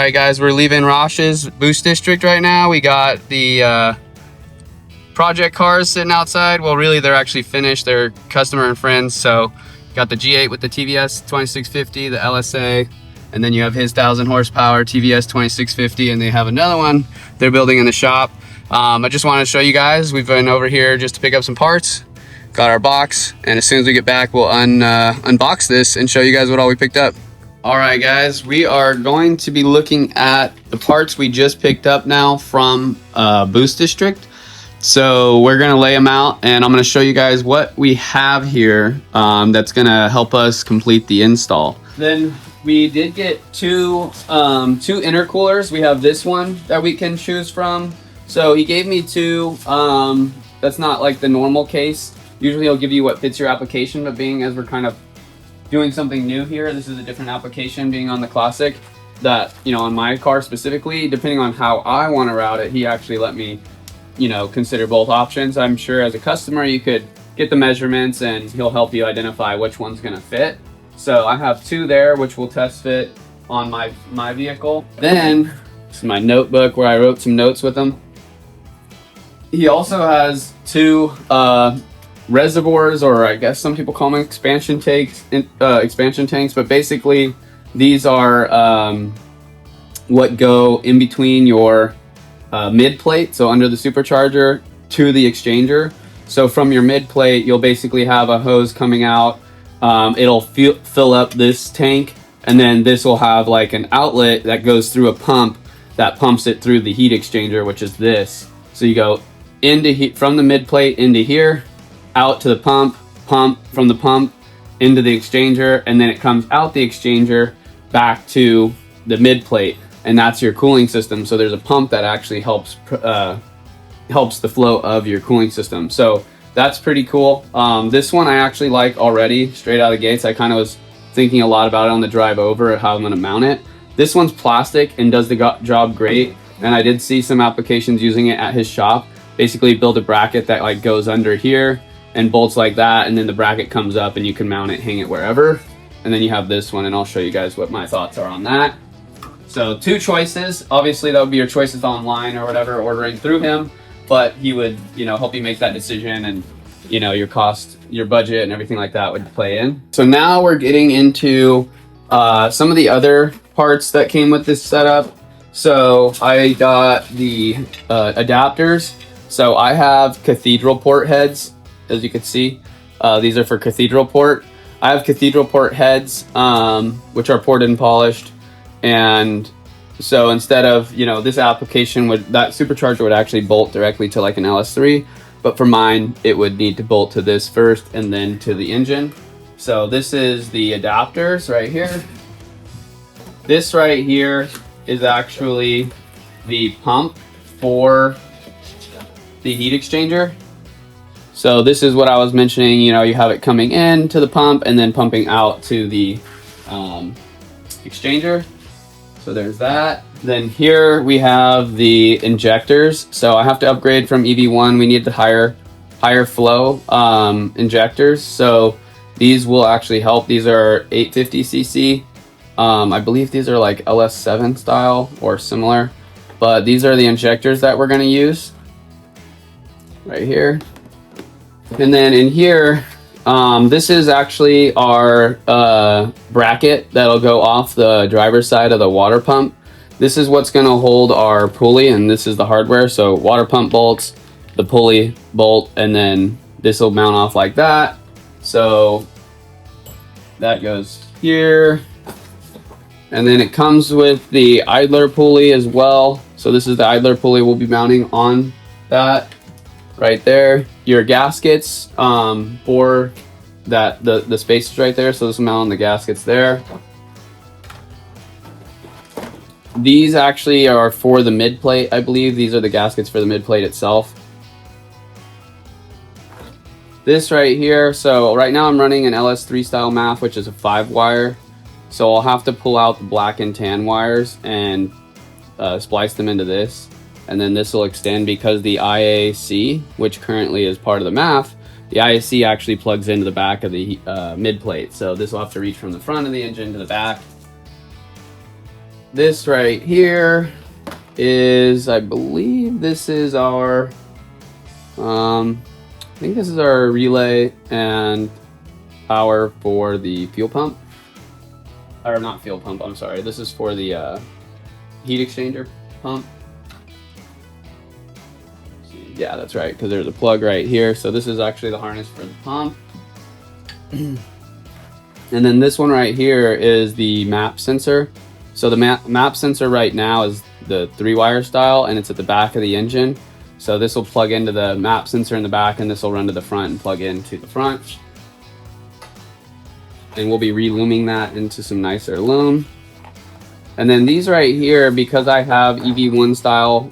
right, guys, we're leaving Rosh's Boost District right now. We got the project cars sitting outside. Well, really, they're actually finished. They're customer and friends. So got the G8 with the TVS 2650, the LSA, and then you have his 1,000 horsepower TVS 2650, and they have another one they're building in the shop. I just wanted to show you guys, we've been over here just to pick up some parts, got our box, and as soon as we get back, we'll unbox this and show you guys what all we picked up. All right, guys, we are going to be looking at the parts we just picked up now from Boost District. So we're gonna lay them out, and I'm gonna show you guys what we have here that's gonna help us complete the install. Then we did get two intercoolers. We have this one that we can choose from. So he gave me two. That's not like the normal case. Usually he'll give you what fits your application, but being as we're kind of doing something new here, this is a different application being on the Classic that, you know, on my car specifically, depending on how I want to route it, he actually let me, you know, consider both options. I'm sure as a customer you could get the measurements and he'll help you identify which one's going to fit. So I have two there which will test fit on my vehicle. Then this is my notebook where I wrote some notes with him. He also has two reservoirs, or I guess some people call them expansion tanks, but basically these are what go in between your mid plate, so under the supercharger, to the exchanger. So from your mid plate you'll basically have a hose coming out. It'll fill up this tank, and then this will have like an outlet that goes through a pump that pumps it through the heat exchanger, which is this. So you go into from the mid plate into here, out to the pump from the pump into the exchanger, and then it comes out the exchanger back to the mid plate, and that's your cooling system. So there's a pump that actually helps the flow of your cooling system. So that's pretty cool. This one I actually like already straight out of the gates. I kind of was thinking a lot about it on the drive over, how I'm going to mount it. This one's plastic and does the job great, and I did see some applications using it at his shop. Basically build a bracket that like goes under here and bolts like that, and then the bracket comes up and you can mount it, hang it wherever. And then you have this one, and I'll show you guys what my thoughts are on that. So two choices. Obviously that would be your choices online or whatever, ordering through him, but he would, you know, help you make that decision, and you know, your cost, your budget and everything like that would play in. So now we're getting into some of the other parts that came with this setup. So I got the adapters. So I have cathedral port heads, as you can see. These are for cathedral port. I have cathedral port heads, which are ported and polished. And so instead of, you know, this application that supercharger would actually bolt directly to like an LS3, but for mine, it would need to bolt to this first and then to the engine. So this is the adapters right here. This right here is actually the pump for the heat exchanger. So this is what I was mentioning, you know, you have it coming in to the pump and then pumping out to the exchanger. So there's that. Then here we have the injectors. So I have to upgrade from EV1. We need the higher flow injectors. So these will actually help. These are 850cc. I believe these are like LS7 style or similar, but these are the injectors that we're going to use right here. And then in here, this is actually our bracket that'll go off the driver's side of the water pump. This is what's going to hold our pulley, and this is the hardware. So water pump bolts, the pulley bolt, and then this will mount off like that. So that goes here. And then it comes with the idler pulley as well. So this is the idler pulley we'll be mounting on that right there. Your gaskets for that, the spaces right there. So this will mount on the gaskets there. These actually are for the mid plate, I believe. These are the gaskets for the mid plate itself. This right here, so right now I'm running an LS3 style MAF, which is a 5-wire. So I'll have to pull out the black and tan wires and splice them into this. And then this will extend because the IAC, which currently is part of the MAF, the IAC actually plugs into the back of the mid plate. So this will have to reach from the front of the engine to the back. this right here is, I believe this is our, I think this is our relay and power for the fuel pump. Or not fuel pump, I'm sorry. This is for the heat exchanger pump. Yeah, that's right, because there's a plug right here. So this is actually the harness for the pump. And then this one right here is the map sensor. So the map sensor right now is the 3-wire style, and it's at the back of the engine. So this will plug into the map sensor in the back, and this will run to the front and plug into the front. And we'll be re-luming that into some nicer loom. And then these right here, because I have EV1 style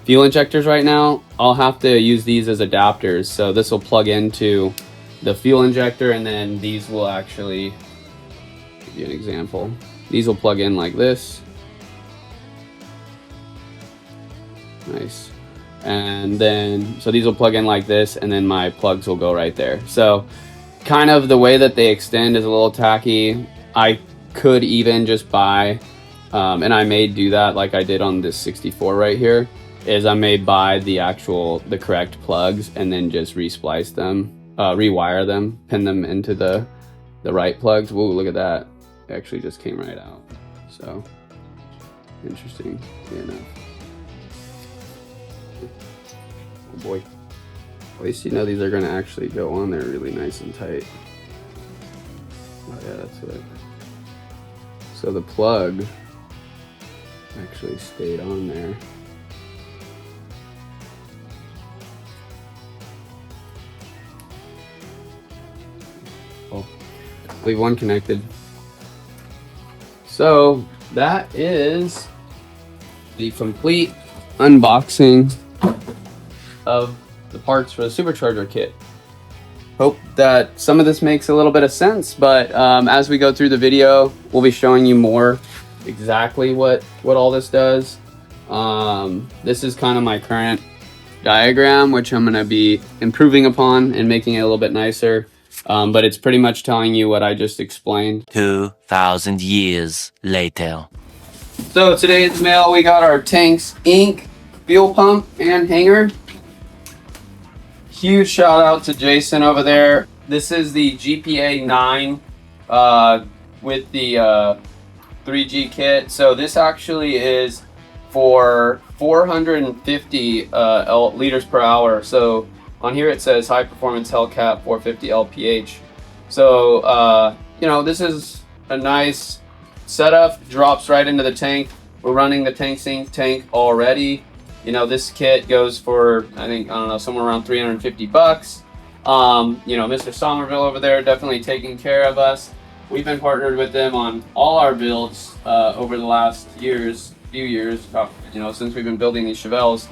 fuel injectors right now, I'll have to use these as adapters. So this will plug into the fuel injector, and then these will actually, give you an example. These will plug in like this. Nice. And then, so these will plug in like this, and then my plugs will go right there. So kind of the way that they extend is a little tacky. I could even just buy, and I may do that like I did on this 64 right here, is I may buy the correct plugs and then just resplice them, rewire them, pin them into the right plugs. Whoa, look at that. It actually just came right out. So interesting, enough. Oh boy. At least you know these are gonna actually go on there really nice and tight. Oh yeah, that's it. So the plug actually stayed on there. Oh, leave one connected. So that is the complete unboxing of the parts for the Supercharger kit. Hope that some of this makes a little bit of sense, but as we go through the video, we'll be showing you more exactly what all this does. This is kind of my current diagram, which I'm going to be improving upon and making it a little bit nicer. But it's pretty much telling you what I just explained. 2,000 years later. So today in the mail, we got our tanks, ink, fuel pump, and hanger. Huge shout out to Jason over there. This is the GPA 9 with the 3G kit. So this actually is for 450 liters per hour. So on here it says high performance Hellcat 450 LPH. So you know, this is a nice setup, drops right into the tank. We're running the tank sync tank already. You know, this kit goes for, I don't know, somewhere around 350 bucks. You know, Mr. Somerville over there definitely taking care of us. We've been partnered with them on all our builds over the last few years, you know, since we've been building these Chevelles.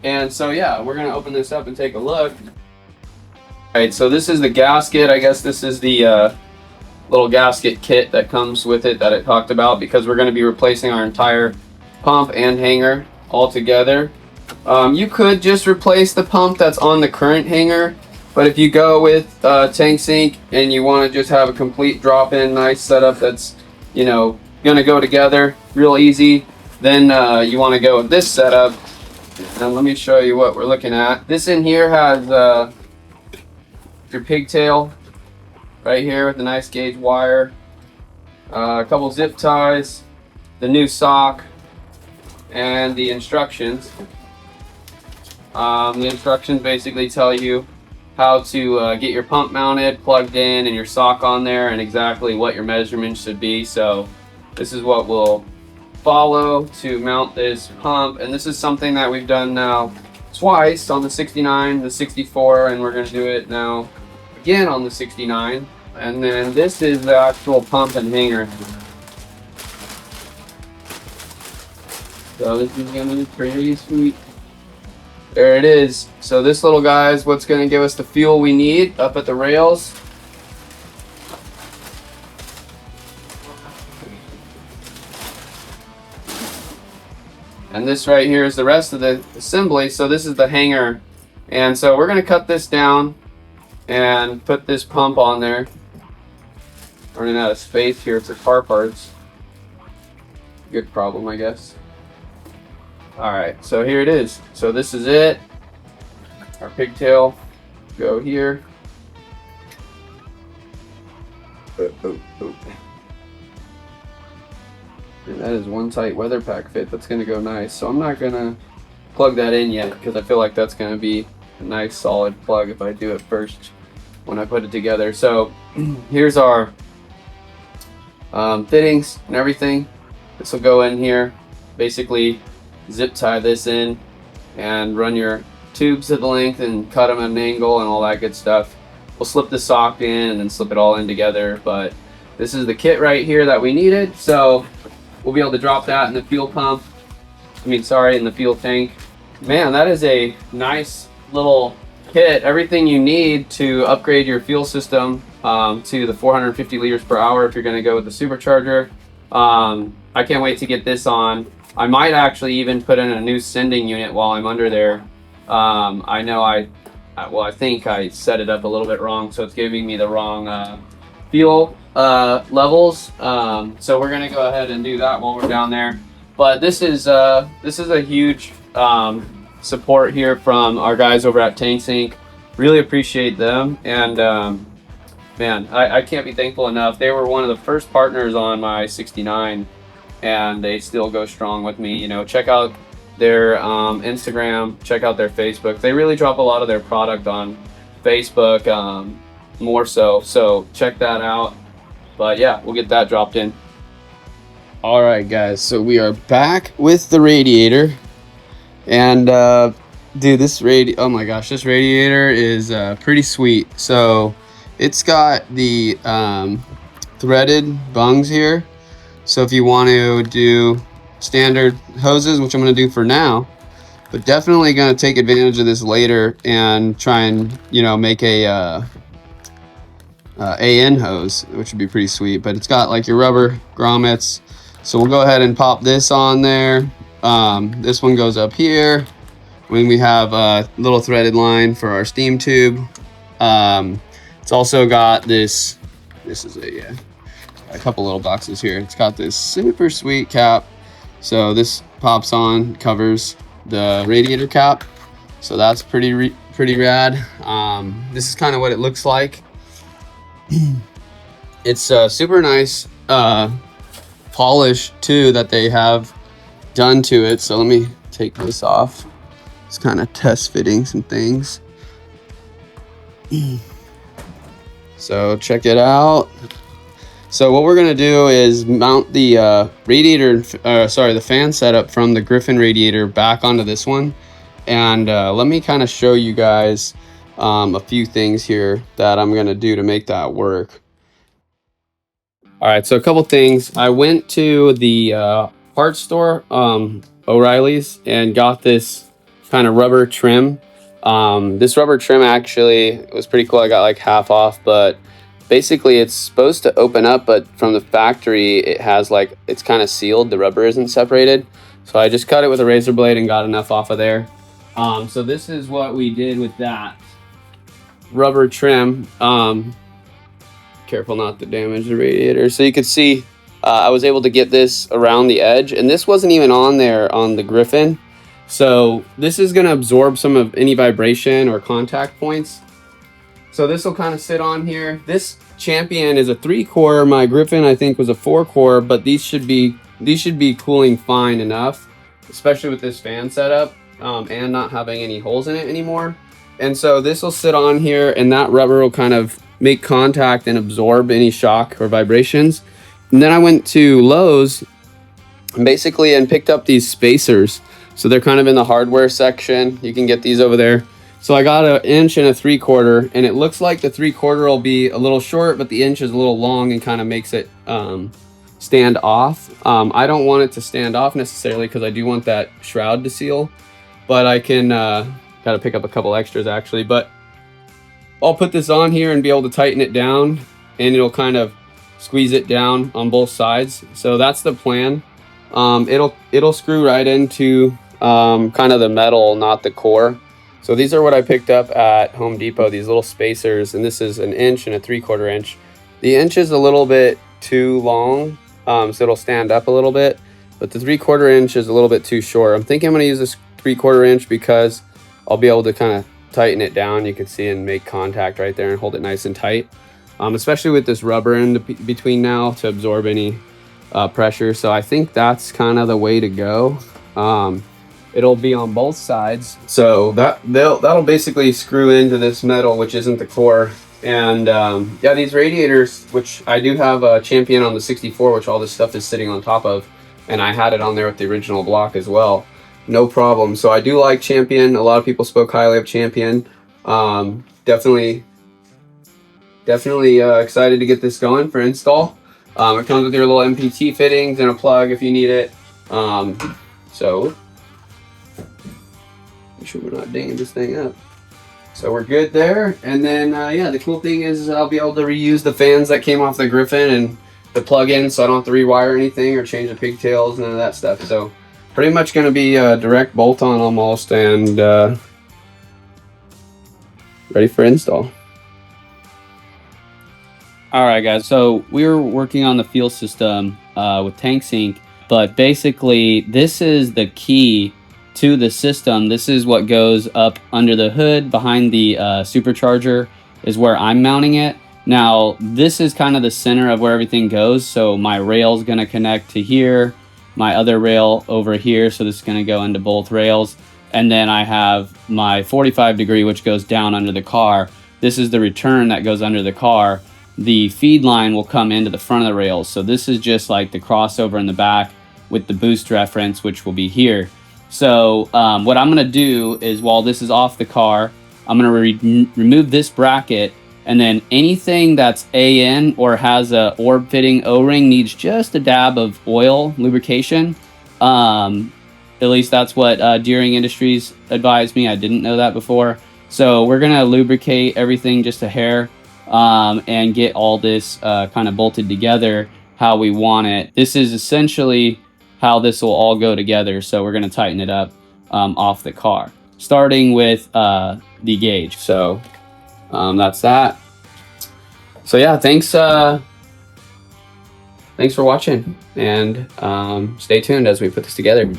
And so, yeah, we're gonna open this up and take a look. All right, so this is the gasket. I guess this is the little gasket kit that comes with it that it talked about, because we're gonna be replacing our entire pump and hanger all together. You could just replace the pump that's on the current hanger, but if you go with tank sync and you want to just have a complete drop-in nice setup that's, you know, gonna go together real easy, then you want to go with this setup. And let me show you what we're looking at. This in here has your pigtail right here with the nice gauge wire, a couple zip ties, the new sock, and the instructions. The instructions basically tell you how to get your pump mounted, plugged in, and your sock on there, and exactly what your measurements should be. So this is what we'll follow to mount this pump, and this is something that we've done now twice on the 69, the 64, and we're going to do it now again on the 69. And then this is the actual pump and hanger. So this is gonna be pretty sweet. There it is. So this little guy is what's gonna give us the fuel we need up at the rails. And this right here is the rest of the assembly. So this is the hanger. And so we're gonna cut this down and put this pump on there. Running out of space here for car parts. good problem, I guess. All right, so here it is. So this is it. Our pigtail go here. And that is one tight weather pack fit that's gonna go nice. So I'm not gonna plug that in yet because I feel like that's gonna be a nice solid plug if I do it first when I put it together. So here's our fittings and everything. This will go in here. Basically zip tie this in and run your tubes to the length and cut them at an angle and all that good stuff. We'll slip the sock in and then slip it all in together, but this is the kit right here that we needed. So we'll be able to drop that in the fuel pump. In the fuel tank. Man, that is a nice little kit. Everything you need to upgrade your fuel system to the 450 liters per hour if you're going to go with the Supercharger. I can't wait to get this on. I might actually even put in a new sending unit while I'm under there. I know I think I set it up a little bit wrong, so it's giving me the wrong fuel levels. So we're gonna go ahead and do that while we're down there. But this is a huge support here from our guys over at TankSync. Really appreciate them, and man, I can't be thankful enough. They were one of the first partners on my 69, and they still go strong with me. You know, check out their Instagram, check out their Facebook. They really drop a lot of their product on Facebook, more so check that out. But yeah, we'll get that dropped in. All right, guys, so we are back with the Radiator, and dude, oh my gosh, this Radiator is pretty sweet. So it's got the threaded bungs here. So if you want to do standard hoses, which I'm going to do for now, but definitely going to take advantage of this later and try and, you know, make a AN hose, which would be pretty sweet. But it's got like your rubber grommets. So we'll go ahead and pop this on there. This one goes up here when we have a little threaded line for our steam tube. It's also got this is a couple little boxes here. It's got this super sweet cap. So this pops on, covers the radiator cap. So that's pretty rad. This is kind of what it looks like. It's super nice polish too that they have done to it. So let me take this off. It's kind of test fitting some things. So check it out. So what we're gonna do is mount the the fan setup from the Griffin radiator back onto this one. And let me kind of show you guys a few things here that I'm gonna do to make that work. All right, so a couple things. I went to the parts store, O'Reilly's, and got this kind of rubber trim. This rubber trim actually was pretty cool. I got like half off, but basically it's supposed to open up, but from the factory it has like, it's kind of sealed, the rubber isn't separated. So I just cut it with a razor blade and got enough off of there. So this is what we did with that rubber trim. Careful not to damage the radiator. So you could see I was able to get this around the edge, and this wasn't even on there on the Griffin. So this is going to absorb some of any vibration or contact points. So this will kind of sit on here. This Champion is a 3-core. My Griffin I think was a 4-core, but these should be cooling fine enough, especially with this fan setup and not having any holes in it anymore. And so this will sit on here, and that rubber will kind of make contact and absorb any shock or vibrations. And then I went to Lowe's basically and picked up these spacers. So they're kind of in the hardware section. You can get these over there. So I got an 1 and a 3/4, and it looks like the 3/4 will be a little short, but the inch is a little long and kind of makes it stand off. I don't want it to stand off necessarily because I do want that shroud to seal, but I can, got to pick up a couple extras actually, but I'll put this on here and be able to tighten it down, and it'll kind of squeeze it down on both sides. So that's the plan. It'll screw right into kind of the metal, not the core. So these are what I picked up at Home Depot, these little spacers, and this is an 1 and a 3/4 inch. The inch is a little bit too long, so it'll stand up a little bit. but the 3/4 inch is a little bit too short. I'm thinking I'm going to use this 3/4 inch because I'll be able to kind of tighten it down. You can see and make contact right there and hold it nice and tight, especially with this rubber in between now to absorb any pressure. So I think that's kind of the way to go. It'll be on both sides, so that'll basically screw into this metal, which isn't the core. And yeah, these radiators, which I do have a Champion on the 64, which all this stuff is sitting on top of, and I had it on there with the original block as well, no problem. So I do like Champion. A lot of people spoke highly of Champion. Definitely excited to get this going for install. It comes with your little MPT fittings and a plug if you need it. So make sure we're not dinging this thing up. So we're good there. And then yeah, the cool thing is I'll be able to reuse the fans that came off the Griffin and the plug-in, so I don't have to rewire anything or change the pigtails, none of that stuff. So pretty much going to be a direct bolt-on almost, and ready for install. All right, guys, so we were working on the fuel system with TankSync, but basically this is the key to the system. This is what goes up under the hood behind the Supercharger is where I'm mounting it. Now, this is kind of the center of where everything goes. So my rail's gonna connect to here, my other rail over here. So this is gonna go into both rails. And then I have my 45 degree, which goes down under the car. This is the return that goes under the car. The feed line will come into the front of the rails. So this is just like the crossover in the back with the boost reference, which will be here. So what I'm gonna do is, while this is off the car, I'm gonna remove this bracket, and then anything that's AN or has a orb fitting O-ring needs just a dab of oil lubrication. At least that's what Deering Industries advised me. I didn't know that before. So we're gonna lubricate everything just a hair and get all this kind of bolted together how we want it. This is essentially how this will all go together. So we're gonna tighten it up off the car, starting with the gauge. So that's that. So yeah, thanks for watching, and stay tuned as we put this together.